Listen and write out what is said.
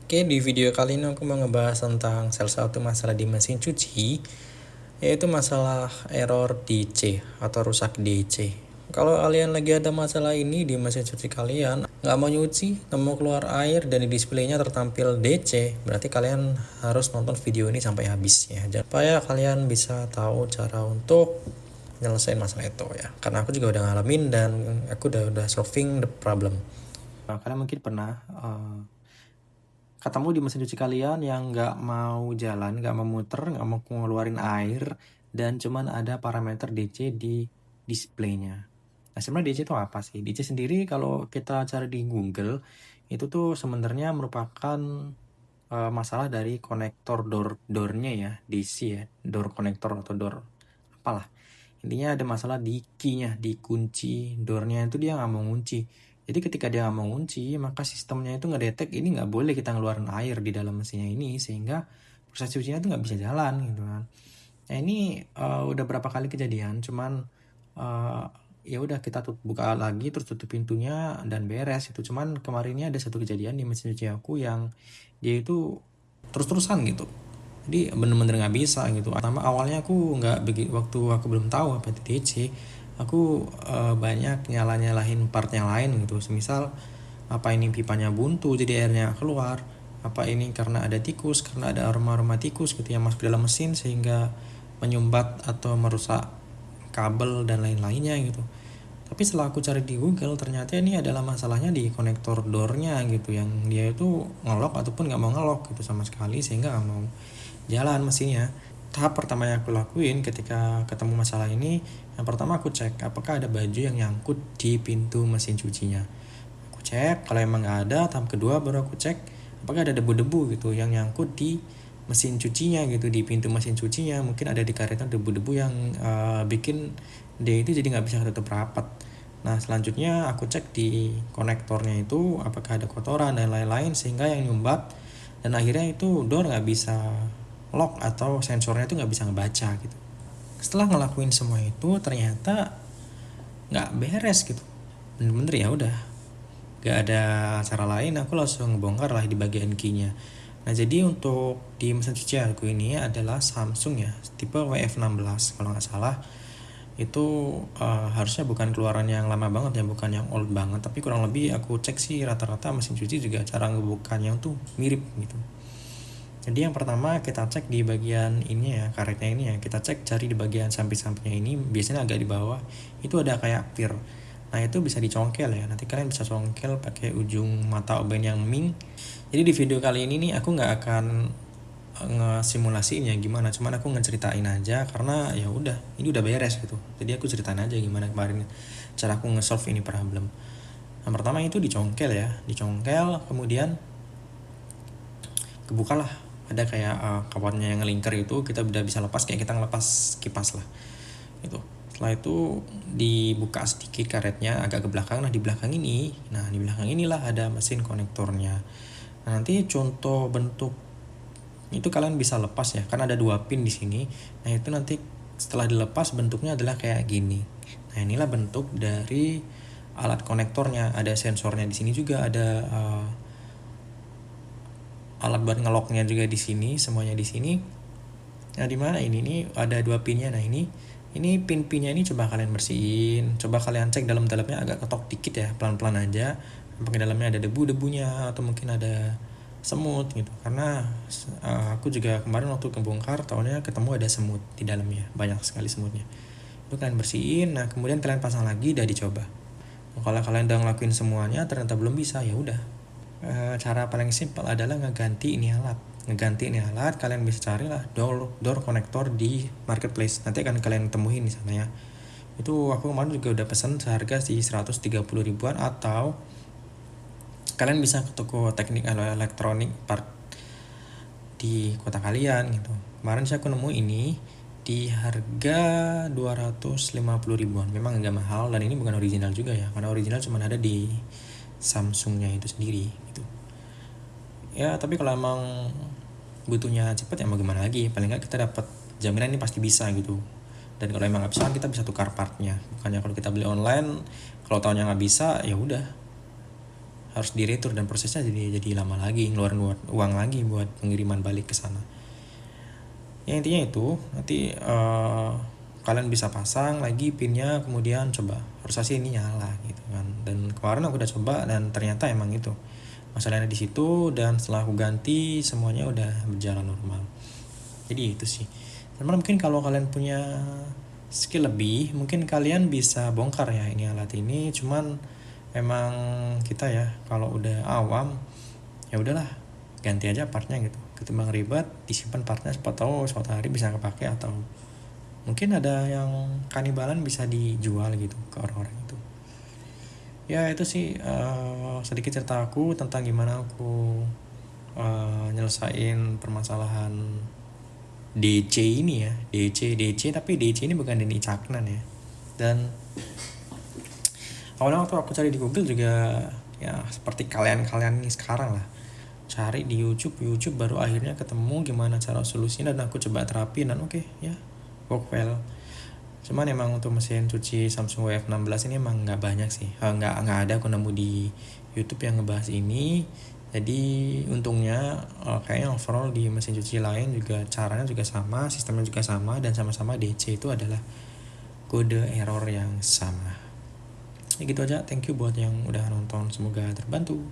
Oke, di video kali ini aku mau ngebahas tentang salah satu masalah di mesin cuci, yaitu masalah error DC atau rusak DC. Kalau kalian lagi ada masalah ini di mesin cuci kalian, nggak mau nyuci, nggak mau keluar air, dan di displaynya tertampil DC, berarti kalian harus nonton video ini sampai habis ya, supaya kalian bisa tahu cara untuk nyelesain masalah itu ya. Karena aku juga udah ngalamin dan aku udah solving the problem. Kalian mungkin pernah ketemu di mesin cuci kalian yang nggak mau jalan, nggak mau muter, nggak mau ngeluarin air, dan cuman ada parameter DC di displaynya. Nah, sebenarnya DC itu apa sih? DC sendiri kalau kita cari di Google, itu tuh sebenarnya merupakan masalah dari konektor door-nya ya, DC ya, door konektor atau door apalah. Intinya ada masalah di key-nya, di kunci door-nya itu dia nggak mau ngunci. Jadi ketika dia nggak mau ngunci, maka sistemnya itu ngedetek ini nggak boleh kita ngeluarin air di dalam mesinnya ini, sehingga proses cucinya itu nggak bisa jalan gitu kan. Nah ini udah berapa kali kejadian, cuman ya udah kita buka lagi terus tutup pintunya dan beres itu. Cuman kemarinnya ada satu kejadian di mesin cuci aku yang dia itu terus-terusan gitu. Jadi bener-bener nggak bisa gitu. Pertama awalnya aku nggak begitu, waktu aku belum tahu apa itu DC, aku banyak nyalahin part yang lain gitu. Semisal apa ini pipanya buntu jadi airnya keluar, apa ini karena ada tikus, karena ada aroma tikus gitu yang masuk ke dalam mesin sehingga menyumbat atau merusak kabel dan lain-lainnya gitu. Tapi setelah aku cari di Google, ternyata ini adalah masalahnya di konektor door-nya gitu, yang dia itu ngelok ataupun nggak mau ngelok gitu sama sekali, sehingga nggak mau jalan mesinnya. Tahap pertama yang aku lakuin ketika ketemu masalah ini, yang pertama aku cek apakah ada baju yang nyangkut di pintu mesin cucinya. Aku cek, kalau emang nggak ada, tahap kedua baru aku cek apakah ada debu-debu gitu yang nyangkut di mesin cucinya gitu, di pintu mesin cucinya. Mungkin ada di karetnya debu-debu yang bikin dia itu jadi nggak bisa tutup rapat. Nah selanjutnya aku cek di konektornya itu apakah ada kotoran dan lain-lain sehingga yang nyumbat, dan akhirnya itu door nggak bisa lock atau sensornya itu nggak bisa ngebaca gitu. Setelah ngelakuin semua itu ternyata nggak beres gitu, bener-bener ya udah nggak ada cara lain, aku langsung ngebongkar lah di bagian key-nya. Nah jadi untuk di mesin cuci aku ini adalah Samsung ya, tipe WF16 kalau nggak salah. Itu harusnya bukan keluaran yang lama banget ya, bukan yang old banget, tapi kurang lebih aku cek sih rata-rata mesin cuci juga cara ngebukanya tuh mirip gitu. Jadi yang pertama kita cek di bagian ini ya, karetnya ini ya, kita cek cari di bagian samping-sampingnya ini, biasanya agak di bawah itu ada kayak pir. Nah itu bisa dicongkel ya, nanti kalian bisa congkel pakai ujung mata oben yang ming. Jadi di video kali ini nih aku nggak akan ngesimulasinya gimana, cuman aku ngeceritain aja karena ya udah ini udah beres gitu. Jadi aku ceritain aja gimana kemarin cara aku nge-solve ini problem. Yang pertama itu dicongkel ya, dicongkel kemudian kebukalah ada kayak kawatnya yang ngelingkar itu, kita udah bisa lepas kayak kita ngelepas kipas lah itu. Setelah itu dibuka sedikit karetnya agak ke belakang, nah di belakang ini, nah di belakang inilah ada mesin konektornya. Nah, nanti contoh bentuk itu kalian bisa lepas ya, kan ada 2 pin di sini. Nah itu nanti setelah dilepas bentuknya adalah kayak gini. Nah inilah bentuk dari alat konektornya, ada sensornya di sini juga, ada alat buat ngeloknya juga di sini, semuanya di sini. Nah di mana ini nih ada 2 pinnya. Nah ini pin-pinnya ini coba kalian bersihin, coba kalian cek dalamnya agak ketok dikit ya, pelan-pelan aja. Apakah dalamnya ada debu-debunya atau mungkin ada semut gitu, karena aku juga kemarin waktu kebongkar tahunnya ketemu ada semut di dalamnya, banyak sekali semutnya. Itu kalian bersihin, nah kemudian kalian pasang lagi, udah dicoba. Nah, kalau kalian udah ngelakuin semuanya ternyata belum bisa, ya udah cara paling simpel adalah ngeganti ini alat. Kalian bisa carilah door konektor di marketplace, nanti akan kalian temuin di sana ya. Itu aku kemarin juga udah pesen seharga di 130 ribuan, atau kalian bisa ke toko teknik elektronik part di kota kalian gitu. Kemarin sih aku nemu ini di harga 250 ribuan, memang agak mahal, dan ini bukan original juga ya, karena original cuma ada di Samsungnya itu sendiri gitu ya. Tapi kalau emang butuhnya cepet ya mau gimana lagi, paling nggak kita dapat jaminan ini pasti bisa gitu. Dan kalau emang nggak bisa kita bisa tukar partnya, bukannya kalau kita beli online kalau tahunya nggak bisa ya udah harus diretur dan prosesnya jadi lama lagi, ngeluarin uang lagi buat pengiriman balik ke sana. Ya intinya itu nanti kalian bisa pasang lagi pinnya, kemudian coba harusnya ini nyala gitu kan. Dan kemarin aku udah coba dan ternyata emang itu masalahnya di situ, dan setelah aku ganti semuanya udah berjalan normal. Jadi itu sih. Teman mungkin kalau kalian punya skill lebih, mungkin kalian bisa bongkar ya ini alat ini. Cuman emang kita ya kalau udah awam ya udahlah ganti aja partnya gitu, ketimbang ribet disimpan partnya, siapa tahu suatu hari bisa kepake, atau mungkin ada yang kanibalan bisa dijual gitu ke orang-orang itu. Ya itu sih sedikit cerita aku tentang gimana aku nyelesain permasalahan DC ini ya. DC tapi DC ini bukan Denny Caknan ya. Dan awalnya waktu aku cari di Google juga ya seperti kalian ini sekarang lah, cari di YouTube baru akhirnya ketemu gimana cara solusinya, dan aku coba terapin dan oke, ya work well. Cuman emang untuk mesin cuci Samsung WF16 ini emang nggak banyak sih, nggak ada aku nemu di YouTube yang ngebahas ini. Jadi untungnya kayaknya overall di mesin cuci lain juga caranya juga sama, sistemnya juga sama, dan sama-sama DC itu adalah kode error yang sama. Ya gitu aja, thank you buat yang udah nonton, semoga terbantu.